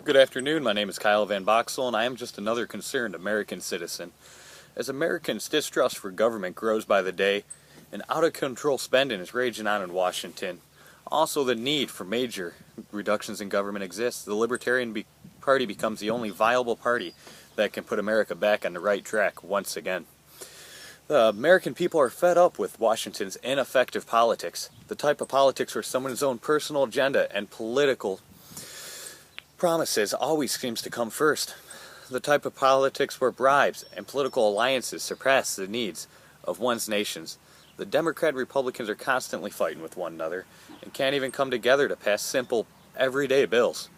Good afternoon, my name is Kyle Van Boxel, and I am just another concerned American citizen. As Americans' distrust for government grows by the day, and out-of-control spending is raging on in Washington, also the need for major reductions in government exists, the Libertarian Party becomes the only viable party that can put America back on the right track once again. The American people are fed up with Washington's ineffective politics, the type of politics where someone's own personal agenda and political promises always seems to come first. The type of politics where bribes and political alliances surpass the needs of one's nations. The Democrat and Republicans are constantly fighting with one another and can't even come together to pass simple, everyday bills.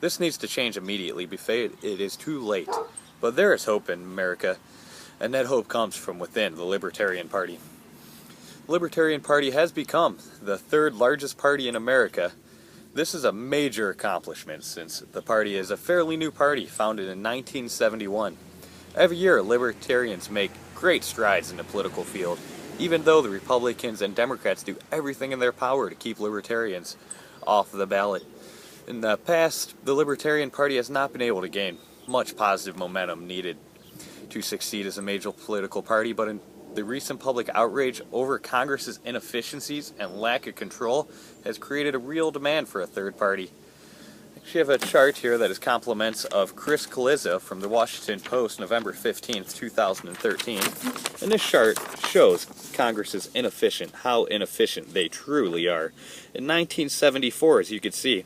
This needs to change immediately before it is too late. But there is hope in America, and that hope comes from within the Libertarian Party. The Libertarian Party has become the third largest party in America. This is a major accomplishment since the party is a fairly new party founded in 1971. Every year, Libertarians make great strides in the political field, even though the Republicans and Democrats do everything in their power to keep Libertarians off the ballot. In the past, the Libertarian Party has not been able to gain much positive momentum needed to succeed as a major political party, but in the recent public outrage over Congress's inefficiencies and lack of control has created a real demand for a third party. I actually have a chart here that is compliments of Chris Kaliza from the Washington Post, November 15th, 2013. And this chart shows Congress is inefficient, how inefficient they truly are. In 1974, as you can see,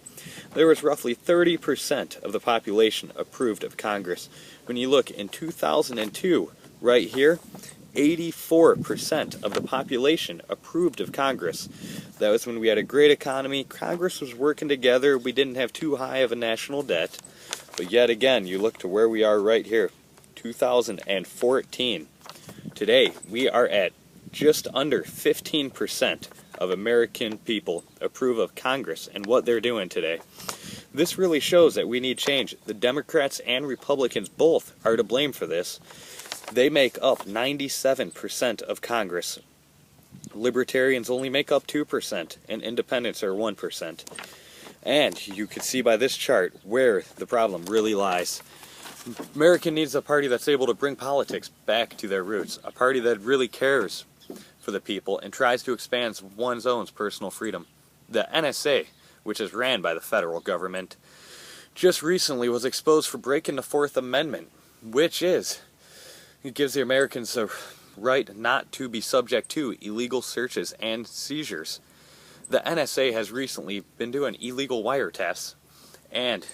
there was roughly 30% of the population approved of Congress. When you look in 2002, right here, 84% of the population approved of Congress. That was when we had a great economy. Congress was working together. We didn't have too high of a national debt. But yet again, you look to where we are right here, 2014. Today, we are at just under 15% of American people approve of Congress and what they're doing today. This really shows that we need change. The Democrats and Republicans both are to blame for this. They make up 97% of Congress. Libertarians only make up 2%, and independents are 1%. And you can see by this chart where the problem really lies. America needs a party that's able to bring politics back to their roots, a party that really cares for the people and tries to expand one's own personal freedom. The NSA, which is ran by the federal government, just recently was exposed for breaking the Fourth Amendment, which is it gives the Americans a right not to be subject to illegal searches and seizures. The NSA has recently been doing illegal wiretaps and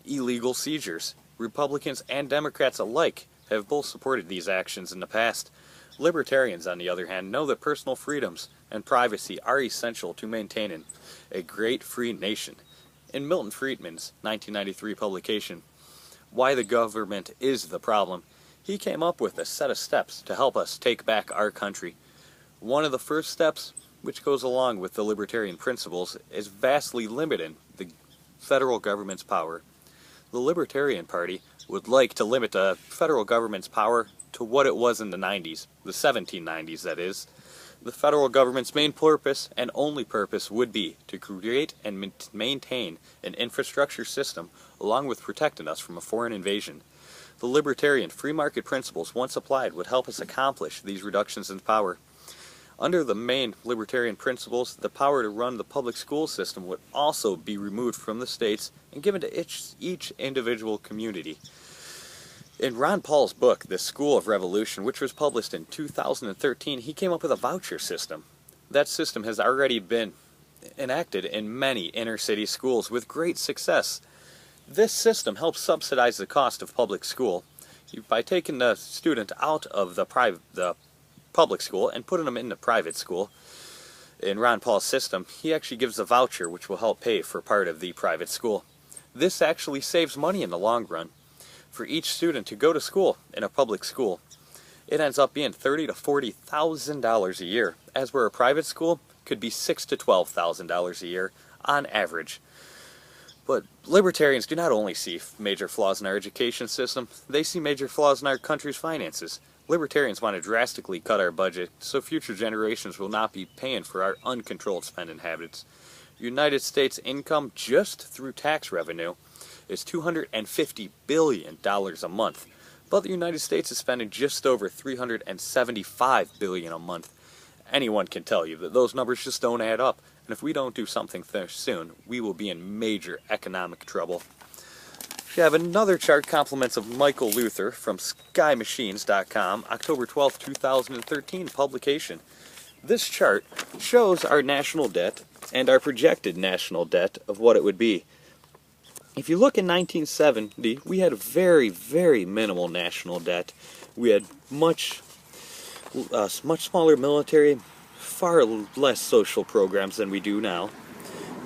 illegal seizures. Republicans and Democrats alike have both supported these actions in the past. Libertarians, on the other hand, know that personal freedoms and privacy are essential to maintaining a great free nation. In Milton Friedman's 1993 publication, Why the Government is the Problem, he came up with a set of steps to help us take back our country. One of the first steps, which goes along with the libertarian principles, is vastly limiting the federal government's power. The Libertarian Party would like to limit the federal government's power to what it was in the 90s, the 1790s that is. The federal government's main purpose and only purpose would be to create and maintain an infrastructure system along with protecting us from a foreign invasion. The libertarian free market principles, once applied, would help us accomplish these reductions in power. Under the main libertarian principles, the power to run the public school system would also be removed from the states and given to each individual community. In Ron Paul's book, The School of Revolution, which was published in 2013, he came up with a voucher system. That system has already been enacted in many inner-city schools with great success. This system helps subsidize the cost of public school by taking the student out of the public school and putting them in the private school. In Ron Paul's system, he actually gives a voucher which will help pay for part of the private school. This actually saves money in the long run. For each student to go to school in a public school, it ends up being $30,000 to $40,000 a year, as where a private school could be $6,000 to $12,000 a year on average. But libertarians do not only see major flaws in our education system, they see major flaws in our country's finances. Libertarians want to drastically cut our budget so future generations will not be paying for our uncontrolled spending habits. United States income just through tax revenue is $250 billion a month, but the United States is spending just over $375 billion a month. Anyone can tell you that those numbers just don't add up, and if we don't do something soon, we will be in major economic trouble. We have another chart, compliments of Michael Luther from skymachines.com, October 12, 2013 publication. This chart shows our national debt and our projected national debt of what it would be. If you look in 1970, we had a very, very minimal national debt. We had much smaller military, far less social programs than we do now.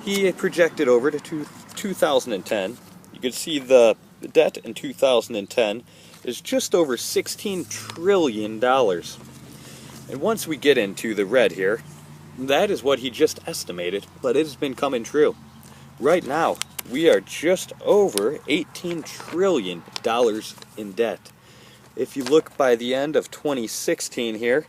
He projected over to 2010. You can see the debt in 2010 is just over $16 trillion. And once we get into the red here, that is what he just estimated, but it has been coming true. Right now, we are just over $18 trillion in debt. If you look by the end of 2016 here,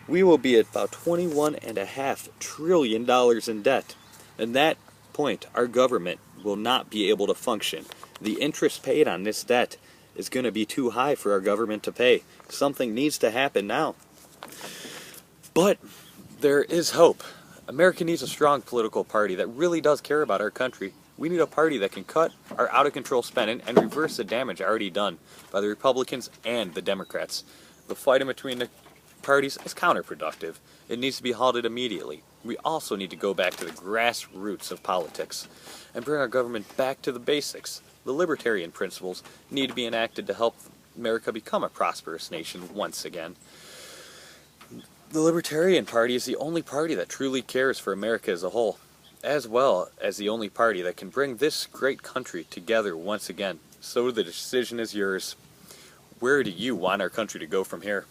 we will be at about $21.5 trillion in debt. At that point, our government will not be able to function. The interest paid on this debt is going to be too high for our government to pay. Something needs to happen now. But there is hope. America needs a strong political party that really does care about our country. We need a party that can cut our out-of-control spending and reverse the damage already done by the Republicans and the Democrats. The fight in between the parties is counterproductive. It needs to be halted immediately. We also need to go back to the grassroots of politics and bring our government back to the basics. The libertarian principles need to be enacted to help America become a prosperous nation once again. The Libertarian Party is the only party that truly cares for America as a whole, as well as the only party that can bring this great country together once again. So the decision is yours. Where do you want our country to go from here?